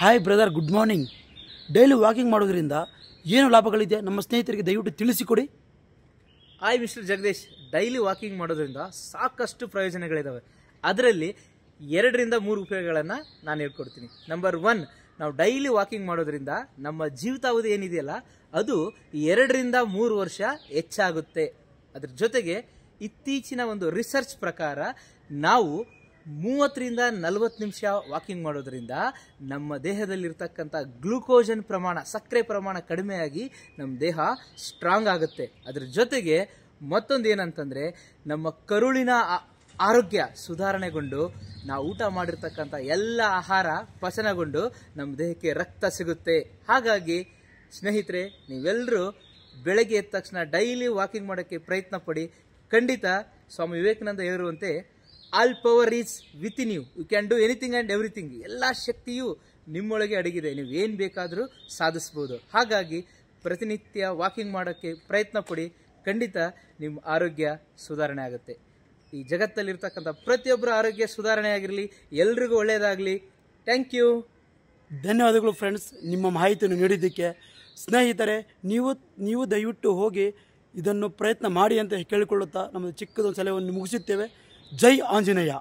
Hi brother, good morning. Daily walking ಮಾಡೋದ್ರಿಂದ ಏನು ಲಾಭಗಳಿದೆ ನಮ್ಮ ಸ್ನೇಹಿತರಿಗೆ ದಯವಿಟ್ಟು ತಿಳಿಸಿಕೊಡಿ. Hi mister Jagadish, daily walking ಮಾಡೋದ್ರಿಂದ ಸಾಕಷ್ಟು ಪ್ರಯೋಜನಗಳಿದ್ದಾವೆ. ಅದರಲ್ಲಿ 2-3 ಉಪಯೋಗಗಳನ್ನು ನಾನು ಹೇಳ್ಕೊಡ್ತೀನಿ. ನಂಬರ್ 1, ನಾವು ಡೈಲಿ ವಾಕಿಂಗ್ ಮಾಡೋದ್ರಿಂದ ನಮ್ಮ ಜೀವಿತಾವಧಿ ಏನಿದೆಯಲ್ಲ ಅದು 2-3 ವರ್ಷ ಹೆಚ್ಚಾಗುತ್ತೆ. ಅದ್ರ ಜೊತೆಗೆ ಇತ್ತೀಚಿನ ಒಂದು ರಿಸರ್ಚ್ ಪ್ರಕಾರ ನಾವು 30-40 ನಿಮಿಷ ವಾಕಿಂಗ್ ಮಾಡೋದ್ರಿಂದ ನಮ್ಮ ದೇಹದಲ್ಲಿರ್ತಕ್ಕಂಥ ಗ್ಲೂಕೋಜನ್ ಪ್ರಮಾಣ, ಸಕ್ಕರೆ ಪ್ರಮಾಣ ಕಡಿಮೆಯಾಗಿ ನಮ್ಮ ದೇಹ ಸ್ಟ್ರಾಂಗ್ ಆಗುತ್ತೆ. ಅದ್ರ ಜೊತೆಗೆ ಮತ್ತೊಂದು ಏನಂತಂದರೆ, ನಮ್ಮ ಕರುಳಿನ ಆರೋಗ್ಯ ಸುಧಾರಣೆಗೊಂಡು ನಾವು ಊಟ ಮಾಡಿರ್ತಕ್ಕಂಥ ಎಲ್ಲ ಆಹಾರ ಪಚನಗೊಂಡು ನಮ್ಮ ದೇಹಕ್ಕೆ ರಕ್ತ ಸಿಗುತ್ತೆ. ಹಾಗಾಗಿ ಸ್ನೇಹಿತರೆ, ನೀವೆಲ್ಲರೂ ಬೆಳಗ್ಗೆ ಎದ್ದ ತಕ್ಷಣ ಡೈಲಿ ವಾಕಿಂಗ್ ಮಾಡೋಕ್ಕೆ ಪ್ರಯತ್ನ ಪಡಿ. ಖಂಡಿತ ಸ್ವಾಮಿ ವಿವೇಕಾನಂದ ಹೇಳಿರುವಂತೆ, all power is within you, you can do anything and everything. ಎಲ್ಲ ಶಕ್ತಿಯು ನಿಮ್ಮೊಳಗೆ ಅಡಗಿದೆ, ನೀವು ಏನು ಬೇಕಾದರೂ ಸಾಧಿಸ್ಬೋದು. ಹಾಗಾಗಿ ಪ್ರತಿನಿತ್ಯ ವಾಕಿಂಗ್ ಮಾಡೋಕ್ಕೆ ಪ್ರಯತ್ನ ಪಡಿ. ಖಂಡಿತ ನಿಮ್ಮ ಆರೋಗ್ಯ ಸುಧಾರಣೆ ಆಗುತ್ತೆ. ಈ ಜಗತ್ತಲ್ಲಿರ್ತಕ್ಕಂಥ ಪ್ರತಿಯೊಬ್ಬರ ಆರೋಗ್ಯ ಸುಧಾರಣೆ ಆಗಿರಲಿ, ಎಲ್ರಿಗೂ ಒಳ್ಳೆಯದಾಗಲಿ. Thank you. ಧನ್ಯವಾದಗಳು ಫ್ರೆಂಡ್ಸ್, ನಿಮ್ಮ ಮಾಹಿತಿಯನ್ನು ನೀಡಿದ್ದಕ್ಕೆ. ಸ್ನೇಹಿತರೆ, ನೀವು ದಯವಿಟ್ಟು ಹೋಗಿ ಇದನ್ನು ಪ್ರಯತ್ನ ಮಾಡಿ ಅಂತ ಕೇಳಿಕೊಳ್ಳುತ್ತಾ ನಮ್ಮದು ಚಿಕ್ಕದೊಂದು ಸಲಹೆಯನ್ನು ಮುಗಿಸುತ್ತೇವೆ. ಜೈ ಆಂಜನೇಯ.